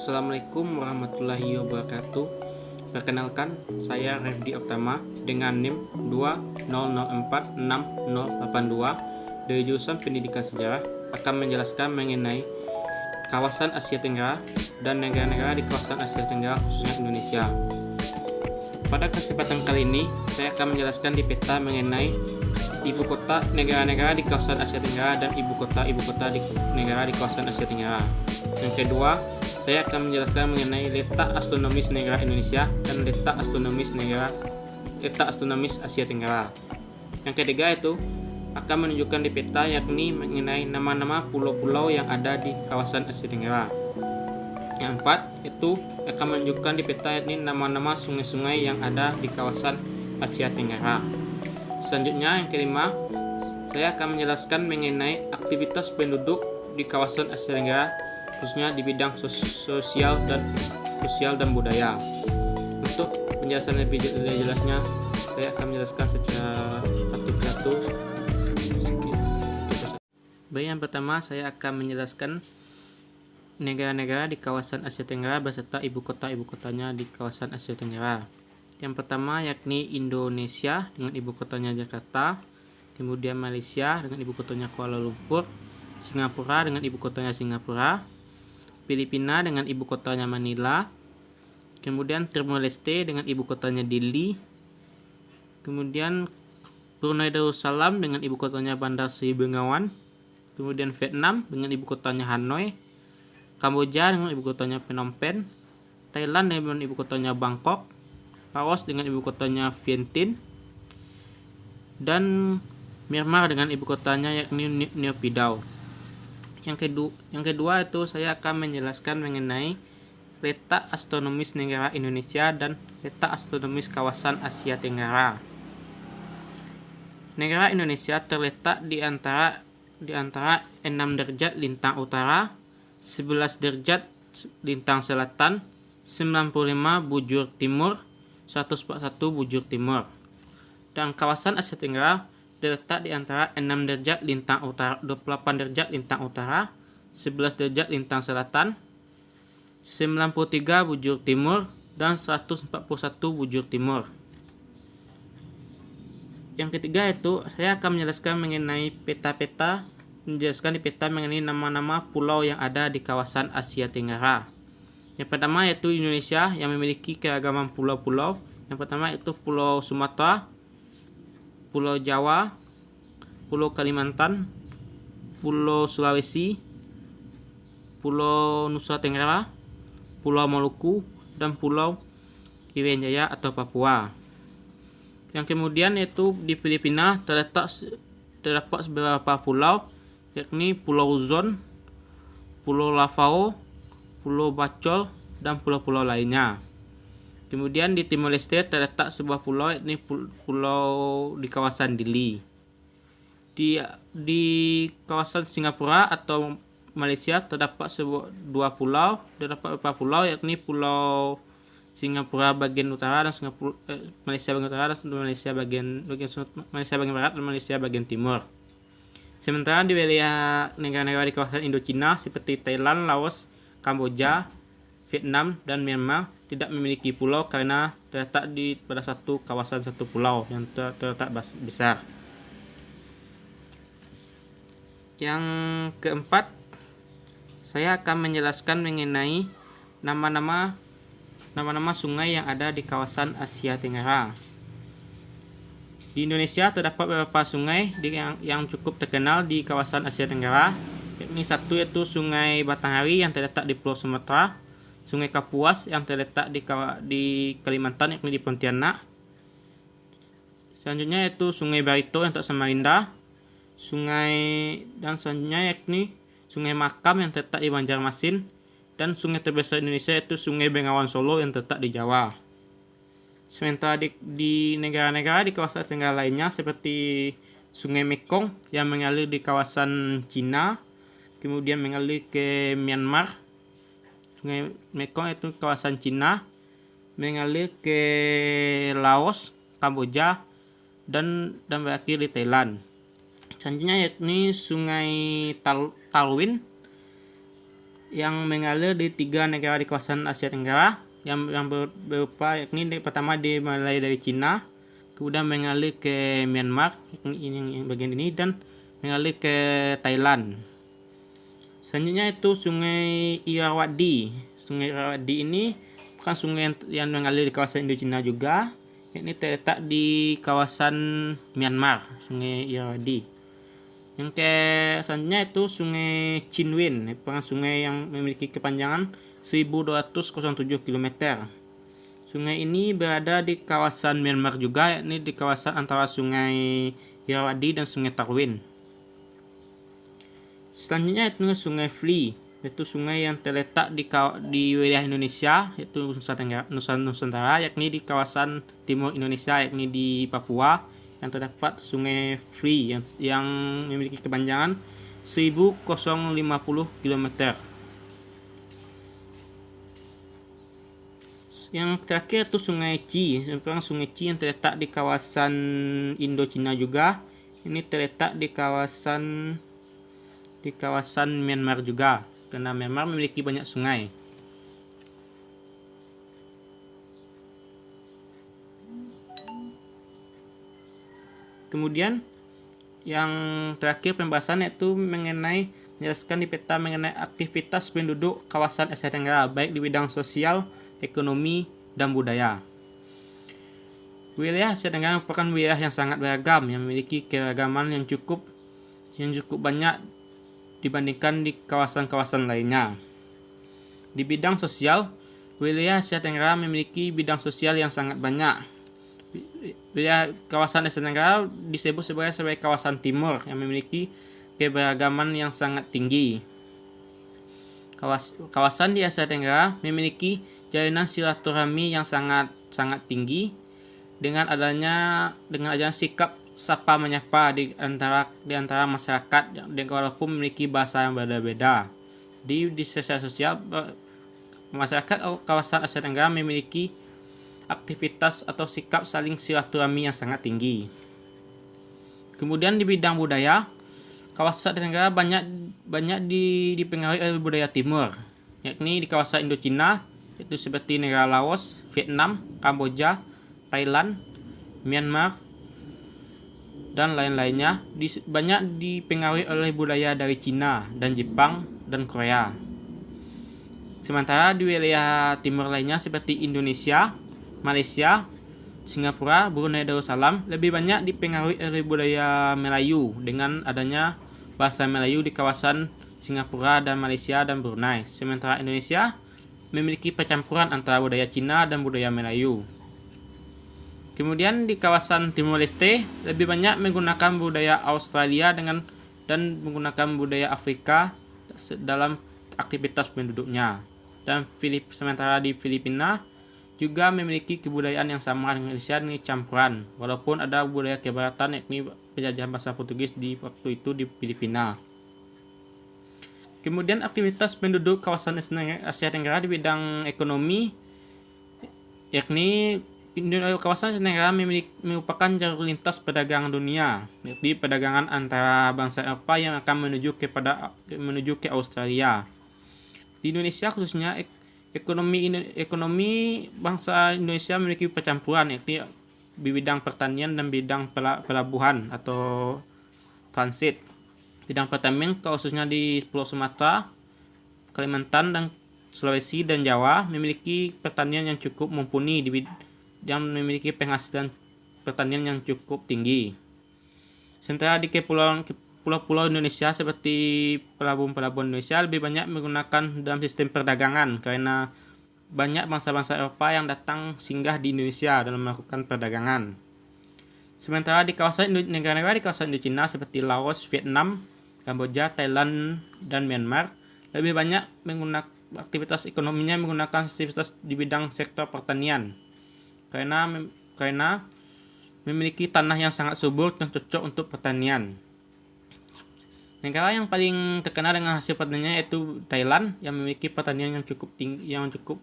Assalamualaikum warahmatullahi wabarakatuh. Perkenalkan, saya Refdi Oktama dengan NIM 20046082 dari jurusan Pendidikan Sejarah akan menjelaskan mengenai kawasan Asia Tenggara dan negara-negara di kawasan Asia Tenggara khususnya Indonesia. Pada kesempatan kali ini, saya akan menjelaskan di peta mengenai ibu kota negara-negara di kawasan Asia Tenggara dan ibu kota di negara di kawasan Asia Tenggara. Yang kedua, saya akan menjelaskan mengenai letak astronomis negara Indonesia dan letak astronomis Asia Tenggara. Yang ketiga itu akan menunjukkan di peta yakni mengenai nama-nama pulau-pulau yang ada di kawasan Asia Tenggara. Yang keempat itu akan menunjukkan di peta yakni nama-nama sungai-sungai yang ada di kawasan Asia Tenggara. Selanjutnya yang kelima, saya akan menjelaskan mengenai aktivitas penduduk di kawasan Asia Tenggara khususnya di bidang sosial dan budaya. Untuk penjelasan lebih jelasnya, saya akan menjelaskan secara satu-satu. Baik, yang pertama saya akan menjelaskan negara-negara di kawasan Asia Tenggara beserta ibu kotanya di kawasan Asia Tenggara. Yang pertama yakni Indonesia dengan ibu kotanya Jakarta, kemudian Malaysia dengan ibu kotanya Kuala Lumpur, Singapura dengan ibu kotanya Singapura, Filipina dengan ibu kotanya Manila, kemudian Timor Leste dengan ibu kotanya Dili, kemudian Brunei Darussalam dengan ibu kotanya Bandar Seri Begawan, kemudian Vietnam dengan ibu kotanya Hanoi, Kamboja dengan ibu kotanya Phnom Penh, Thailand dengan ibu kotanya Bangkok, Laos dengan ibu kotanya Vientiane, dan Myanmar dengan ibu kotanya yakni Naypyidaw. Yang kedua itu saya akan menjelaskan mengenai letak astronomis negara Indonesia dan letak astronomis kawasan Asia Tenggara. Negara Indonesia terletak di antara 6 derajat lintang utara, 11 derajat lintang selatan, 95 bujur timur, 141 bujur timur. Dan kawasan Asia Tenggara terletak di antara 6 derajat lintang utara, 28 derajat lintang utara, 11 derajat lintang selatan, 93 bujur timur, dan 141 bujur timur. Yang ketiga itu saya akan menjelaskan mengenai menjelaskan di peta mengenai nama-nama pulau yang ada di kawasan Asia Tenggara. Yang pertama yaitu Indonesia yang memiliki keragaman pulau-pulau. Yang pertama itu Pulau Sumatera, Pulau Jawa, Pulau Kalimantan, Pulau Sulawesi, Pulau Nusa Tenggara, Pulau Maluku, dan Pulau Irian Jaya atau Papua. Yang kemudian yaitu di Filipina terdapat beberapa pulau yakni Pulau Luzon, Pulau Lavao, Pulau Bacol, dan pulau-pulau lainnya. Kemudian di Timor Leste terletak sebuah pulau yakni pulau di kawasan Dili. Di kawasan Singapura atau Malaysia terdapat beberapa pulau yakni Pulau Singapura bagian utara dan Malaysia bagian utara dan Malaysia bagian barat dan Malaysia bagian timur. Sementara di wilayah negara-negara di kawasan Indochina seperti Thailand, Laos, Kamboja, Vietnam, dan Myanmar tidak memiliki pulau karena terletak pada satu kawasan satu pulau yang terletak besar. Yang keempat, saya akan menjelaskan mengenai nama-nama sungai yang ada di kawasan Asia Tenggara. Di Indonesia terdapat beberapa sungai yang cukup terkenal di kawasan Asia Tenggara. Ini satu yaitu Sungai Batanghari yang terletak di Pulau Sumatera, Sungai Kapuas yang terletak di Kalimantan yakni di Pontianak. Selanjutnya yaitu Sungai Barito yang terletak di Samarinda. Selanjutnya yakni Sungai Makam yang terletak di Banjarmasin, dan sungai terbesar Indonesia yaitu Sungai Bengawan Solo yang terletak di Jawa. Sementara di negara-negara di kawasan Tenggara lainnya seperti Sungai Mekong yang mengalir di kawasan Cina, kemudian mengalir ke Myanmar. Sungai Mekong itu kawasan Cina, mengalir ke Laos, Kamboja, dan berakhir di Thailand. Selanjutnya yakni Sungai Talwin yang mengalir di 3 negara di kawasan Asia Tenggara yang berupa yakni pertama dimulai dari Cina, kemudian mengalir ke Myanmar yang bagian ini, dan mengalir ke Thailand. Selanjutnya itu Sungai Irrawaddy. Sungai Irrawaddy ini bukan sungai yang mengalir di kawasan Indochina juga, yakni terletak di kawasan Myanmar, Sungai Irrawaddy. Yang selanjutnya itu Sungai Chinwin, merupakan sungai yang memiliki kepanjangan 1207 km. Sungai ini berada di kawasan Myanmar juga, yakni di kawasan antara Sungai Irrawaddy dan Sungai Tarwin. Selanjutnya itu Sungai Vli, yaitu sungai yang terletak di wilayah Indonesia, yaitu Nusa Nusantara, yakni di kawasan timur Indonesia, yakni di Papua, yang terdapat Sungai Vli yang memiliki kepanjangan 1050 km. Yang terakhir itu Sungai Chi, merupakan Sungai Chi yang terletak di kawasan Indochina juga. Ini terletak di kawasan Myanmar juga, karena Myanmar memiliki banyak sungai. Kemudian yang terakhir pembahasan yaitu menjelaskan di peta mengenai aktivitas penduduk kawasan Asia Tenggara, baik di bidang sosial, ekonomi, dan budaya. Wilayah Asia Tenggara merupakan wilayah yang sangat beragam, yang memiliki keragaman yang cukup banyak dibandingkan di kawasan-kawasan lainnya. Di bidang sosial, wilayah Asia Tenggara memiliki bidang sosial yang sangat banyak. Wilayah kawasan Asia Tenggara disebut sebagai kawasan timur yang memiliki keberagaman yang sangat tinggi. Kawasan di Asia Tenggara memiliki jalinan silaturahmi yang sangat tinggi dengan adanya sikap sapa menyapa di antara masyarakat yang walaupun memiliki bahasa yang berbeda. Di sosial masyarakat kawasan Asia Tenggara memiliki aktivitas atau sikap saling silaturahmi yang sangat tinggi. Kemudian di bidang budaya, kawasan Asia Tenggara banyak dipengaruhi oleh budaya timur, yakni di kawasan Indochina, yaitu seperti negara Laos, Vietnam, Kamboja, Thailand, Myanmar, dan lain-lainnya. Banyak dipengaruhi oleh budaya dari Cina dan Jepang dan Korea. Sementara di wilayah timur lainnya seperti Indonesia, Malaysia, Singapura, Brunei Darussalam lebih banyak dipengaruhi oleh budaya Melayu dengan adanya bahasa Melayu di kawasan Singapura dan Malaysia dan Brunei. Sementara Indonesia memiliki percampuran antara budaya Cina dan budaya Melayu. Kemudian di kawasan Timor Leste lebih banyak menggunakan budaya Australia dan menggunakan budaya Afrika dalam aktivitas penduduknya. Dan sementara di Filipina juga memiliki kebudayaan yang sama dengan Indonesia dengan campuran, walaupun ada budaya kebaratan yakni penjajahan bahasa Portugis di waktu itu di Filipina. Kemudian aktivitas penduduk kawasan Asia Tenggara di bidang ekonomi, yakni kawasan Asia Tenggara merupakan jalur lintas perdagangan dunia, yakni perdagangan antara bangsa Eropa yang akan menuju ke Australia. Di Indonesia khususnya ekonomi bangsa Indonesia memiliki percampuran, yakni di bidang pertanian dan bidang pelabuhan atau transit. Bidang pertanian khususnya di Pulau Sumatera, Kalimantan, dan Sulawesi dan Jawa memiliki pertanian yang cukup mumpuni dan memiliki penghasilan pertanian yang cukup tinggi. Sementara di pulau-pulau Indonesia seperti pelabuhan Indonesia lebih banyak menggunakan dalam sistem perdagangan karena banyak bangsa-bangsa Eropa yang datang singgah di Indonesia dalam melakukan perdagangan. Sementara di negara-negara di kawasan Indochina seperti Laos, Vietnam, Kamboja, Thailand, dan Myanmar lebih banyak menggunakan aktivitas ekonominya menggunakan aktivitas di bidang sektor pertanian karena memiliki tanah yang sangat subur dan cocok untuk pertanian. Negara yang paling terkenal dengan hasil pertaniannya yaitu Thailand yang memiliki pertanian yang cukup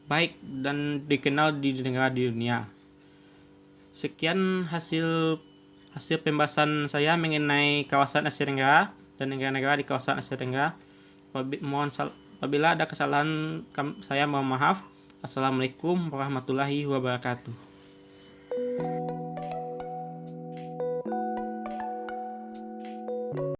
baik dan dikenal di negara di dunia. Sekian hasil pembahasan saya mengenai kawasan Asia Tenggara dan negara-negara di kawasan Asia Tenggara. Apabila ada kesalahan saya mohon maaf. Assalamualaikum warahmatullahi wabarakatuh.